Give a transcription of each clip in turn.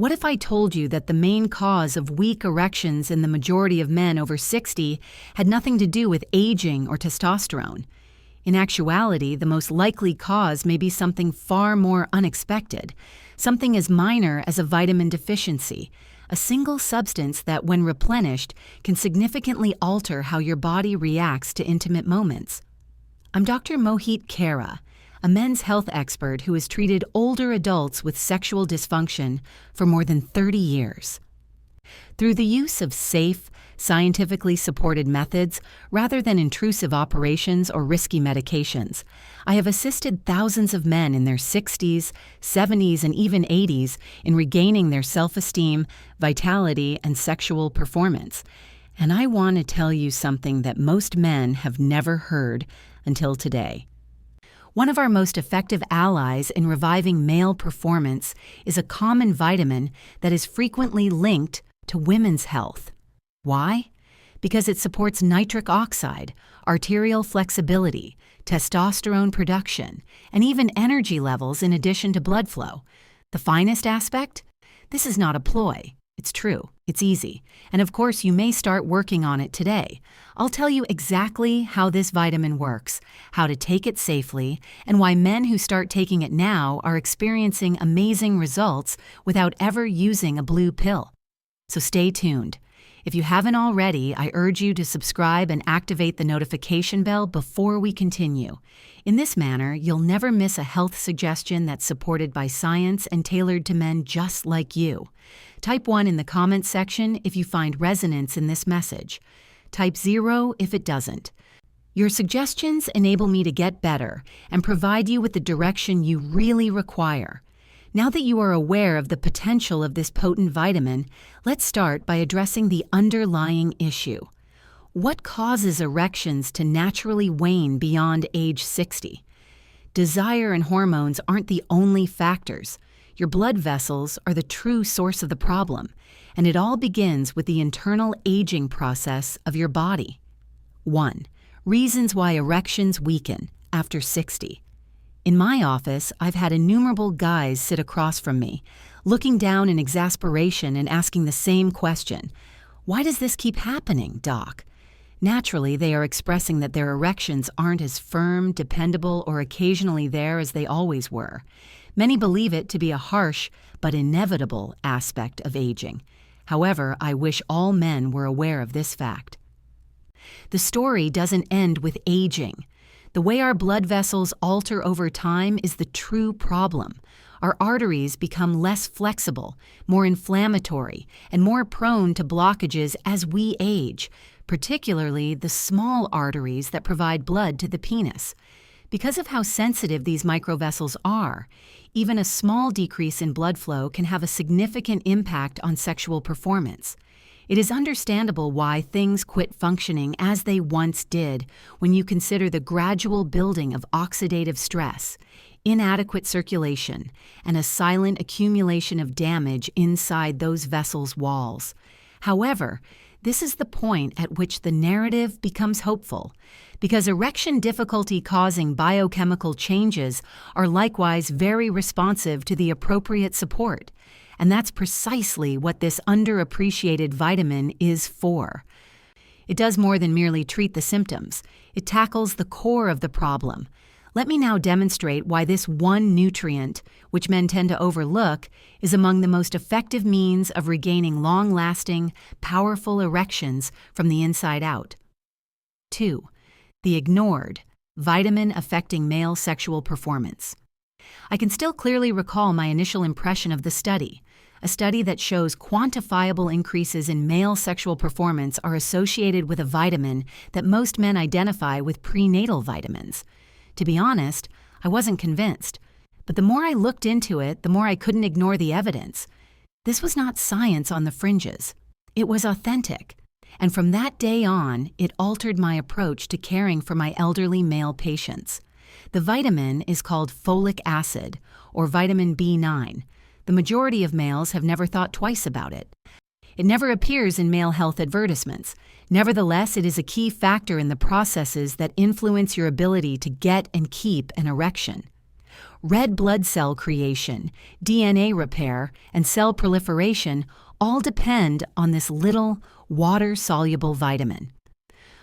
What if I told you that the main cause of weak erections in the majority of men over 60 had nothing to do with aging or testosterone? In actuality, the most likely cause may be something far more unexpected, something as minor as a vitamin deficiency, a single substance that, when replenished, can significantly alter how your body reacts to intimate moments. I'm Dr. Mohit Khera, a men's health expert who has treated older adults with sexual dysfunction for more than 30 years. Through the use of safe, scientifically supported methods rather than intrusive operations or risky medications, I have assisted thousands of men in their 60s, 70s, and even 80s in regaining their self-esteem, vitality, and sexual performance. And I want to tell you something that most men have never heard until today. One of our most effective allies in reviving male performance is a common vitamin that is frequently linked to women's health. Why? Because it supports nitric oxide, arterial flexibility, testosterone production, and even energy levels in addition to blood flow. The finest aspect? This is not a ploy. It's true. It's easy. And of course, you may start working on it today. I'll tell you exactly how this vitamin works, how to take it safely, and why men who start taking it now are experiencing amazing results without ever using a blue pill. So stay tuned. If you haven't already, I urge you to subscribe and activate the notification bell before we continue. In this manner, you'll never miss a health suggestion that's supported by science and tailored to men just like you. Type 1 in the comments section if you find resonance in this message. Type 0 if it doesn't. Your suggestions enable me to get better and provide you with the direction you really require. Now that you are aware of the potential of this potent vitamin, let's start by addressing the underlying issue. What causes erections to naturally wane beyond age 60? Desire and hormones aren't the only factors. Your blood vessels are the true source of the problem, and it all begins with the internal aging process of your body. 1. Reasons why erections weaken after 60. In my office, I've had innumerable guys sit across from me, looking down in exasperation and asking the same question. Why does this keep happening, Doc? Naturally, they are expressing that their erections aren't as firm, dependable, or occasionally there as they always were. Many believe it to be a harsh but inevitable aspect of aging. However, I wish all men were aware of this fact. The story doesn't end with aging. The way our blood vessels alter over time is the true problem. Our arteries become less flexible, more inflammatory, and more prone to blockages as we age, particularly the small arteries that provide blood to the penis. Because of how sensitive these microvessels are, even a small decrease in blood flow can have a significant impact on sexual performance. It is understandable why things quit functioning as they once did when you consider the gradual building of oxidative stress, inadequate circulation, and a silent accumulation of damage inside those vessels' walls. However, this is the point at which the narrative becomes hopeful, because erection difficulty-causing biochemical changes are likewise very responsive to the appropriate support. And that's precisely what this underappreciated vitamin is for. It does more than merely treat the symptoms. It tackles the core of the problem. Let me now demonstrate why this one nutrient, which men tend to overlook, is among the most effective means of regaining long-lasting, powerful erections from the inside out. 2. The ignored vitamin affecting male sexual performance. I can still clearly recall my initial impression of the study, a study that shows quantifiable increases in male sexual performance are associated with a vitamin that most men identify with prenatal vitamins. To be honest, I wasn't convinced, but the more I looked into it, the more I couldn't ignore the evidence. This was not science on the fringes. It was authentic. And from that day on, it altered my approach to caring for my elderly male patients. The vitamin is called folic acid, or vitamin B9. The majority of males have never thought twice about it. It never appears in male health advertisements. Nevertheless, it is a key factor in the processes that influence your ability to get and keep an erection. Red blood cell creation, DNA repair, and cell proliferation all depend on this little water-soluble vitamin.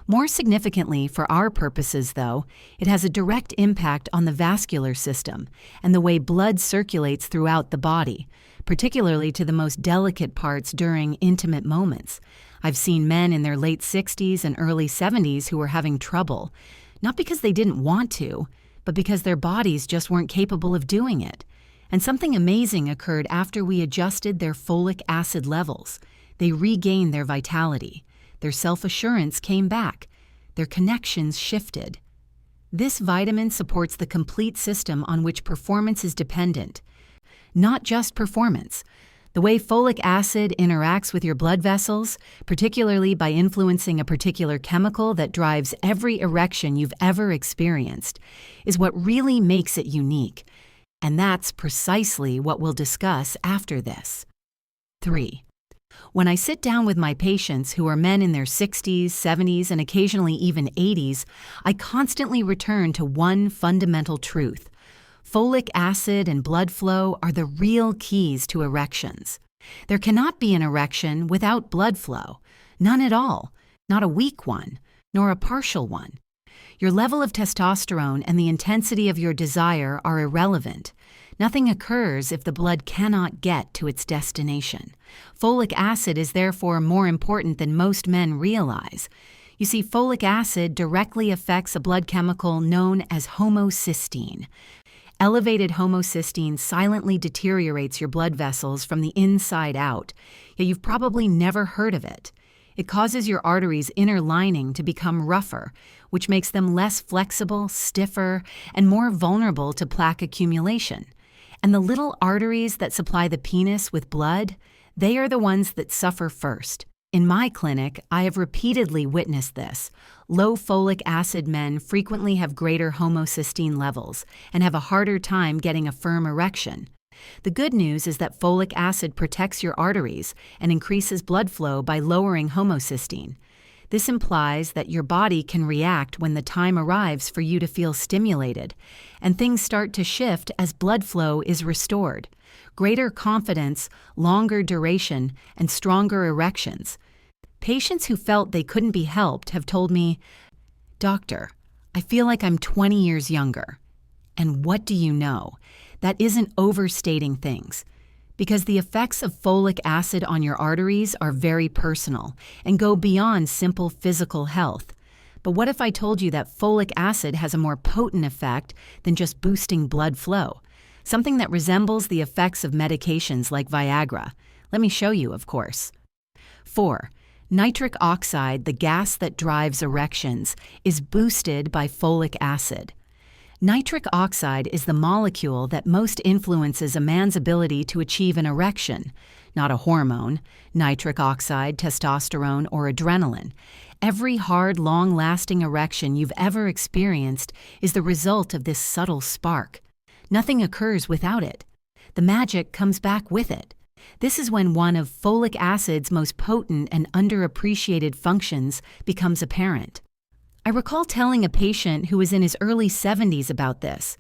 More significantly for our purposes, though, it has a direct impact on the vascular system and the way blood circulates throughout the body, particularly to the most delicate parts during intimate moments. I've seen men in their late 60s and early 70s who were having trouble, not because they didn't want to, but because their bodies just weren't capable of doing it. And something amazing occurred after we adjusted their folic acid levels. They regained their vitality. Their self-assurance came back. Their connections shifted. This vitamin supports the complete system on which performance is dependent. Not just performance. The way folic acid interacts with your blood vessels, particularly by influencing a particular chemical that drives every erection you've ever experienced, is what really makes it unique. And that's precisely what we'll discuss after this. 3. When I sit down with my patients who are men in their 60s, 70s, and occasionally even 80s, I constantly return to one fundamental truth. Folic acid and blood flow are the real keys to erections. There cannot be an erection without blood flow. None at all. Not a weak one, nor a partial one. Your level of testosterone and the intensity of your desire are irrelevant. Nothing occurs if the blood cannot get to its destination. Folic acid is therefore more important than most men realize. You see, folic acid directly affects a blood chemical known as homocysteine. Elevated homocysteine silently deteriorates your blood vessels from the inside out, yet you've probably never heard of it. It causes your arteries' inner lining to become rougher, which makes them less flexible, stiffer, and more vulnerable to plaque accumulation. And the little arteries that supply the penis with blood, they are the ones that suffer first. In my clinic, I have repeatedly witnessed this. Low folic acid men frequently have greater homocysteine levels and have a harder time getting a firm erection. The good news is that folic acid protects your arteries and increases blood flow by lowering homocysteine. This implies that your body can react when the time arrives for you to feel stimulated, and things start to shift as blood flow is restored. Greater confidence, longer duration, and stronger erections. Patients who felt they couldn't be helped have told me, "Doctor, I feel like I'm 20 years younger." And what do you know? That isn't overstating things. Because the effects of folic acid on your arteries are very personal and go beyond simple physical health. But what if I told you that folic acid has a more potent effect than just boosting blood flow? Something that resembles the effects of medications like Viagra. Let me show you, of course. 4. Nitric oxide, the gas that drives erections, is boosted by folic acid. Nitric oxide is the molecule that most influences a man's ability to achieve an erection, not a hormone, nitric oxide, testosterone, or adrenaline. Every hard, long-lasting erection you've ever experienced is the result of this subtle spark. Nothing occurs without it. The magic comes back with it. This is when one of folic acid's most potent and underappreciated functions becomes apparent. I recall telling a patient who was in his early 70s about this.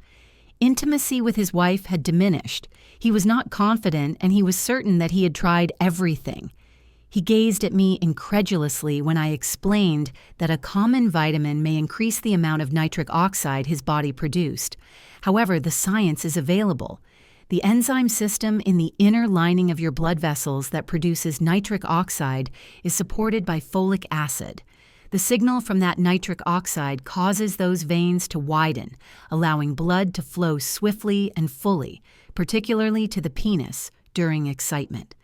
Intimacy with his wife had diminished. He was not confident, and he was certain that he had tried everything. He gazed at me incredulously when I explained that a common vitamin may increase the amount of nitric oxide his body produced. However, the science is available. The enzyme system in the inner lining of your blood vessels that produces nitric oxide is supported by folic acid. The signal from that nitric oxide causes those veins to widen, allowing blood to flow swiftly and fully, particularly to the penis, during excitement.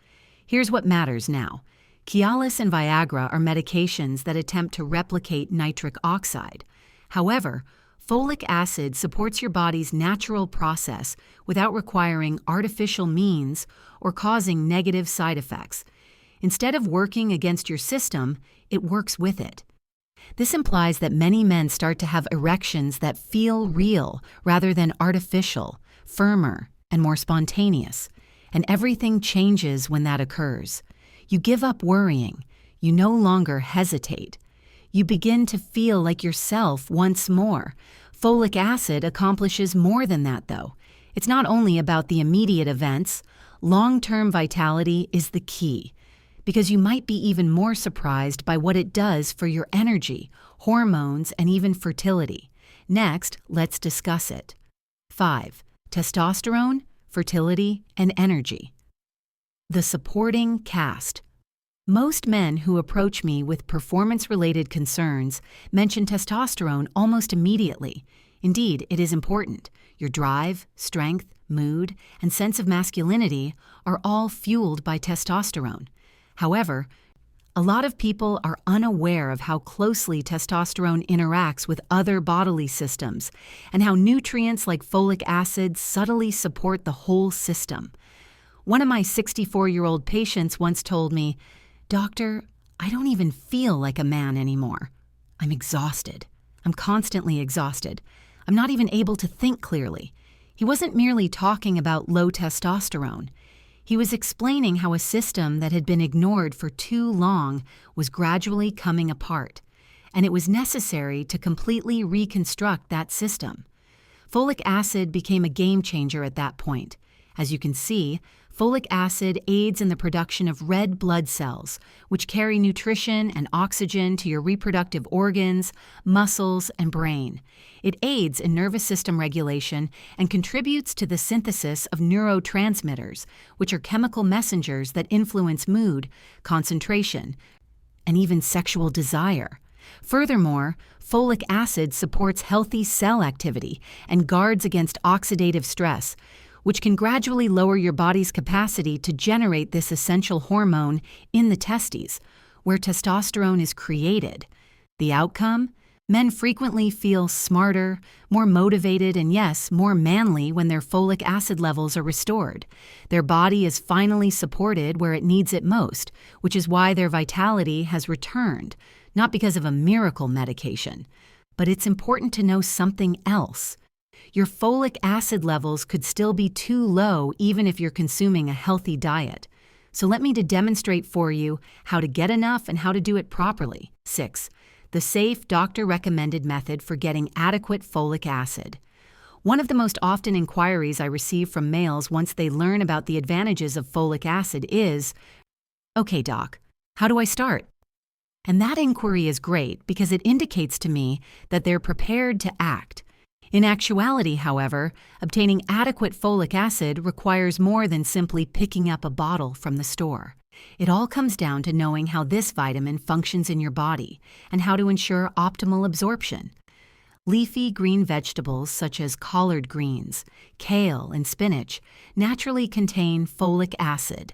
Here's what matters now. Cialis and Viagra are medications that attempt to replicate nitric oxide. However, folic acid supports your body's natural process without requiring artificial means or causing negative side effects. Instead of working against your system, it works with it. This implies that many men start to have erections that feel real rather than artificial, firmer, and more spontaneous. And everything changes when that occurs. You give up worrying. You no longer hesitate. You begin to feel like yourself once more. Folic acid accomplishes more than that, though. It's not only about the immediate events, long-term vitality is the key, because you might be even more surprised by what it does for your energy, hormones, and even fertility. Next, let's discuss it. 5. Testosterone, fertility, and energy. The supporting cast. Most men who approach me with performance-related concerns mention testosterone almost immediately. Indeed, it is important. Your drive, strength, mood, and sense of masculinity are all fueled by testosterone. However, a lot of people are unaware of how closely testosterone interacts with other bodily systems and how nutrients like folic acid subtly support the whole system. One of my 64-year-old patients once told me, "Doctor, I don't even feel like a man anymore. I'm exhausted. I'm constantly exhausted. I'm not even able to think clearly." He wasn't merely talking about low testosterone. He was explaining how a system that had been ignored for too long was gradually coming apart, and it was necessary to completely reconstruct that system. Folic acid became a game changer at that point. As you can see, folic acid aids in the production of red blood cells, which carry nutrition and oxygen to your reproductive organs, muscles, and brain. It aids in nervous system regulation and contributes to the synthesis of neurotransmitters, which are chemical messengers that influence mood, concentration, and even sexual desire. Furthermore, folic acid supports healthy cell activity and guards against oxidative stress, which can gradually lower your body's capacity to generate this essential hormone in the testes, where testosterone is created. The outcome? Men frequently feel smarter, more motivated, and yes, more manly when their folic acid levels are restored. Their body is finally supported where it needs it most, which is why their vitality has returned, not because of a miracle medication. But it's important to know something else. Your folic acid levels could still be too low even if you're consuming a healthy diet. So let me demonstrate for you how to get enough and how to do it properly. 6. The safe doctor-recommended method for getting adequate folic acid. One of the most often inquiries I receive from males once they learn about the advantages of folic acid is, "Okay, doc, how do I start?" And that inquiry is great because it indicates to me that they're prepared to act. In actuality, however, obtaining adequate folic acid requires more than simply picking up a bottle from the store. It all comes down to knowing how this vitamin functions in your body and how to ensure optimal absorption. Leafy green vegetables such as collard greens, kale, and spinach naturally contain folic acid.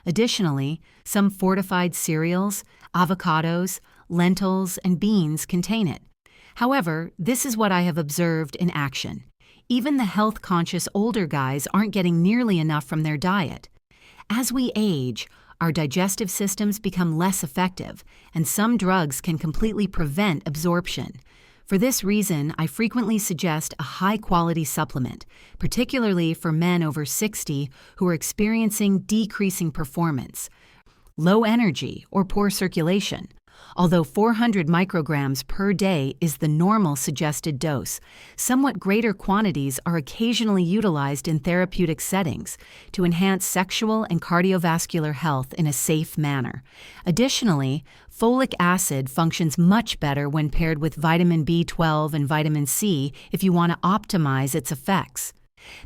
Additionally, some fortified cereals, avocados, lentils, and beans contain it. However, this is what I have observed in action. Even the health-conscious older guys aren't getting nearly enough from their diet. As we age, our digestive systems become less effective, and some drugs can completely prevent absorption. For this reason, I frequently suggest a high-quality supplement, particularly for men over 60 who are experiencing decreasing performance, low energy, or poor circulation. Although 400 micrograms per day is the normal suggested dose, somewhat greater quantities are occasionally utilized in therapeutic settings to enhance sexual and cardiovascular health in a safe manner. Additionally, folic acid functions much better when paired with vitamin B12 and vitamin C if you want to optimize its effects.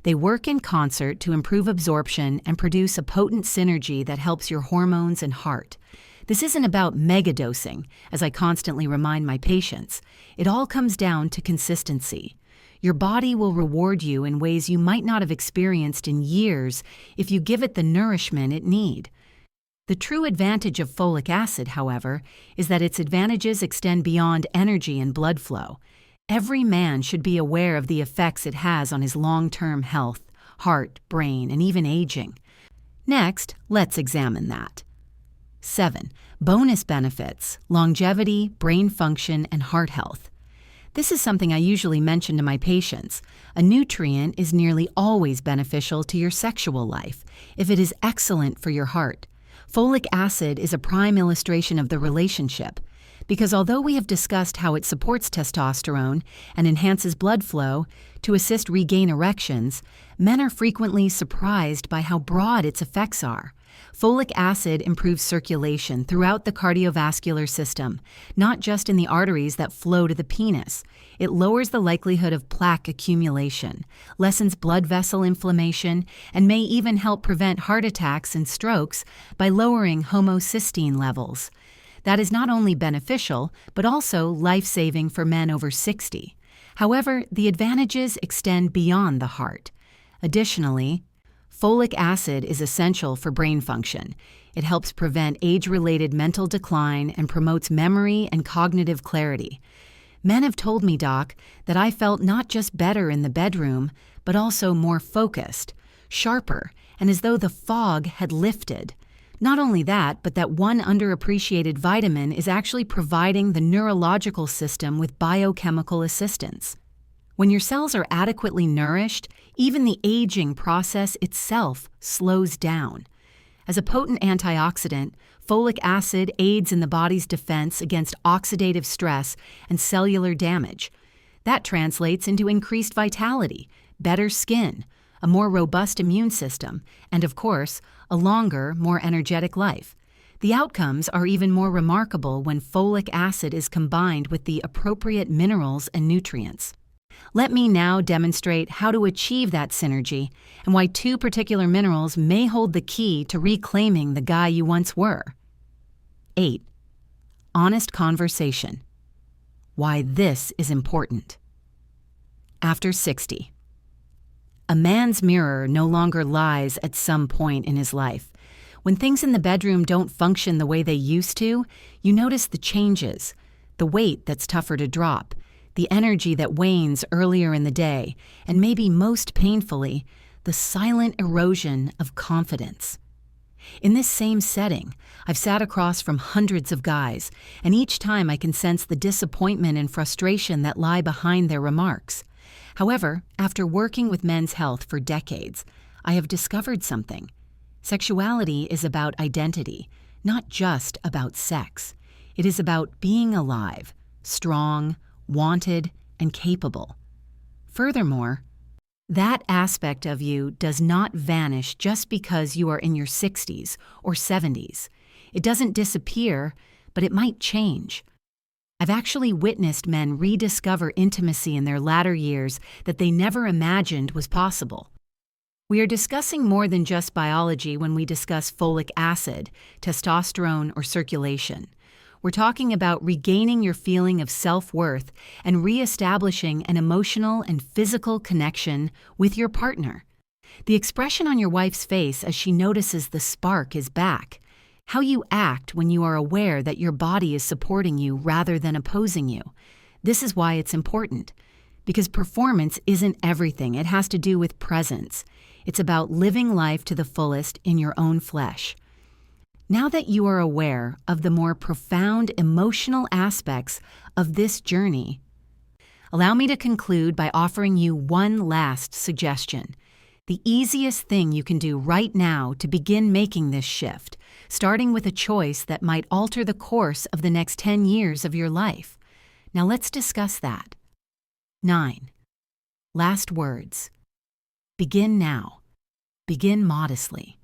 They work in concert to improve absorption and produce a potent synergy that helps your hormones and heart. This isn't about megadosing, as I constantly remind my patients. It all comes down to consistency. Your body will reward you in ways you might not have experienced in years if you give it the nourishment it needs. The true advantage of folic acid, however, is that its advantages extend beyond energy and blood flow. Every man should be aware of the effects it has on his long-term health, heart, brain, and even aging. Next, let's examine that. 7. Bonus benefits: longevity, brain function, and heart health. This is something I usually mention to my patients. A nutrient is nearly always beneficial to your sexual life if it is excellent for your heart. Folic acid is a prime illustration of the relationship. Because although we have discussed how it supports testosterone and enhances blood flow to assist regain erections, men are frequently surprised by how broad its effects are. Folic acid improves circulation throughout the cardiovascular system, not just in the arteries that flow to the penis. It lowers the likelihood of plaque accumulation, lessens blood vessel inflammation, and may even help prevent heart attacks and strokes by lowering homocysteine levels. That is not only beneficial, but also life-saving for men over 60. However, the advantages extend beyond the heart. Additionally, folic acid is essential for brain function. It helps prevent age-related mental decline and promotes memory and cognitive clarity. Men have told me, Doc, that I felt not just better in the bedroom, but also more focused, sharper, and as though the fog had lifted. Not only that, but that one underappreciated vitamin is actually providing the neurological system with biochemical assistance. When your cells are adequately nourished, even the aging process itself slows down. As a potent antioxidant, folic acid aids in the body's defense against oxidative stress and cellular damage. That translates into increased vitality, better skin, a more robust immune system, and of course, a longer, more energetic life. The outcomes are even more remarkable when folic acid is combined with the appropriate minerals and nutrients. Let me now demonstrate how to achieve that synergy and why two particular minerals may hold the key to reclaiming the guy you once were. 8. Honest conversation. Why this is important. After 60. A man's mirror no longer lies at some point in his life. When things in the bedroom don't function the way they used to, you notice the changes, the weight that's tougher to drop, the energy that wanes earlier in the day, and maybe most painfully, the silent erosion of confidence. In this same setting, I've sat across from hundreds of guys, and each time I can sense the disappointment and frustration that lie behind their remarks. However, after working with men's health for decades, I have discovered something. Sexuality is about identity, not just about sex. It is about being alive, strong, wanted, and capable. Furthermore, that aspect of you does not vanish just because you are in your 60s or 70s. It doesn't disappear, but it might change. I've actually witnessed men rediscover intimacy in their latter years that they never imagined was possible. We are discussing more than just biology when we discuss folic acid, testosterone, or circulation. We're talking about regaining your feeling of self-worth and reestablishing an emotional and physical connection with your partner. The expression on your wife's face as she notices the spark is back. How you act when you are aware that your body is supporting you rather than opposing you. This is why it's important. Because performance isn't everything. It has to do with presence. It's about living life to the fullest in your own flesh. Now that you are aware of the more profound emotional aspects of this journey, allow me to conclude by offering you one last suggestion. The easiest thing you can do right now to begin making this shift, starting with a choice that might alter the course of the next 10 years of your life. Now let's discuss that. 9. Last words. Begin now. Begin modestly.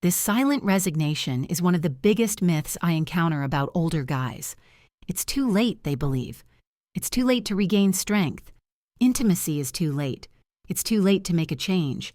This silent resignation is one of the biggest myths I encounter about older guys. It's too late, they believe. It's too late to regain strength. Intimacy is too late. It's too late to make a change.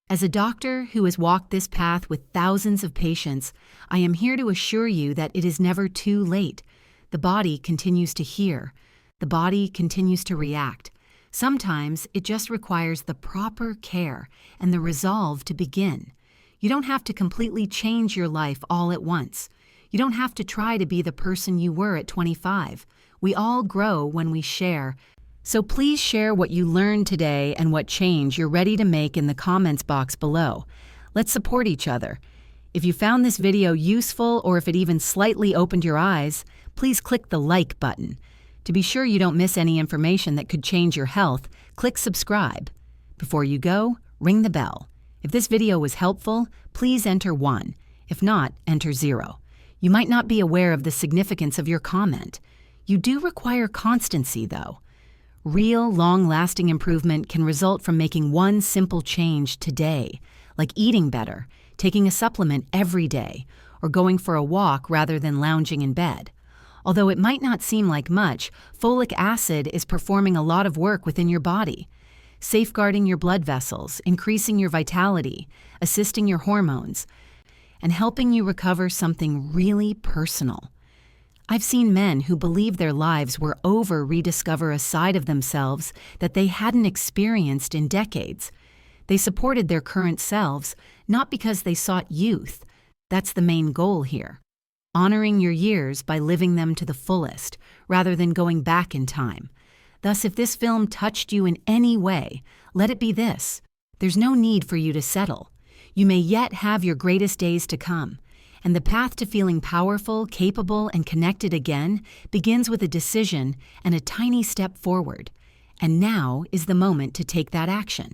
As a doctor who has walked this path with thousands of patients, I am here to assure you that it is never too late. The body continues to hear. The body continues to react. Sometimes it just requires the proper care and the resolve to begin. You don't have to completely change your life all at once. You don't have to try to be the person you were at 25. We all grow when we share. So please share what you learned today and what change you're ready to make in the comments box below. Let's support each other. If you found this video useful or if it even slightly opened your eyes, please click the like button. To be sure you don't miss any information that could change your health, click subscribe. Before you go, ring the bell. If this video was helpful, please enter 1. If not, enter 0. You might not be aware of the significance of your comment. You do require constancy, though. Real, long-lasting improvement can result from making one simple change today, like eating better, taking a supplement every day, or going for a walk rather than lounging in bed. Although it might not seem like much, folic acid is performing a lot of work within your body, safeguarding your blood vessels, increasing your vitality, assisting your hormones, and helping you recover something really personal. I've seen men who believe their lives were over rediscover a side of themselves that they hadn't experienced in decades. They supported their current selves, not because they sought youth. That's the main goal here. Honoring your years by living them to the fullest, rather than going back in time. Thus, if this film touched you in any way, let it be this. There's no need for you to settle. You may yet have your greatest days to come. And the path to feeling powerful, capable, and connected again begins with a decision and a tiny step forward. And now is the moment to take that action.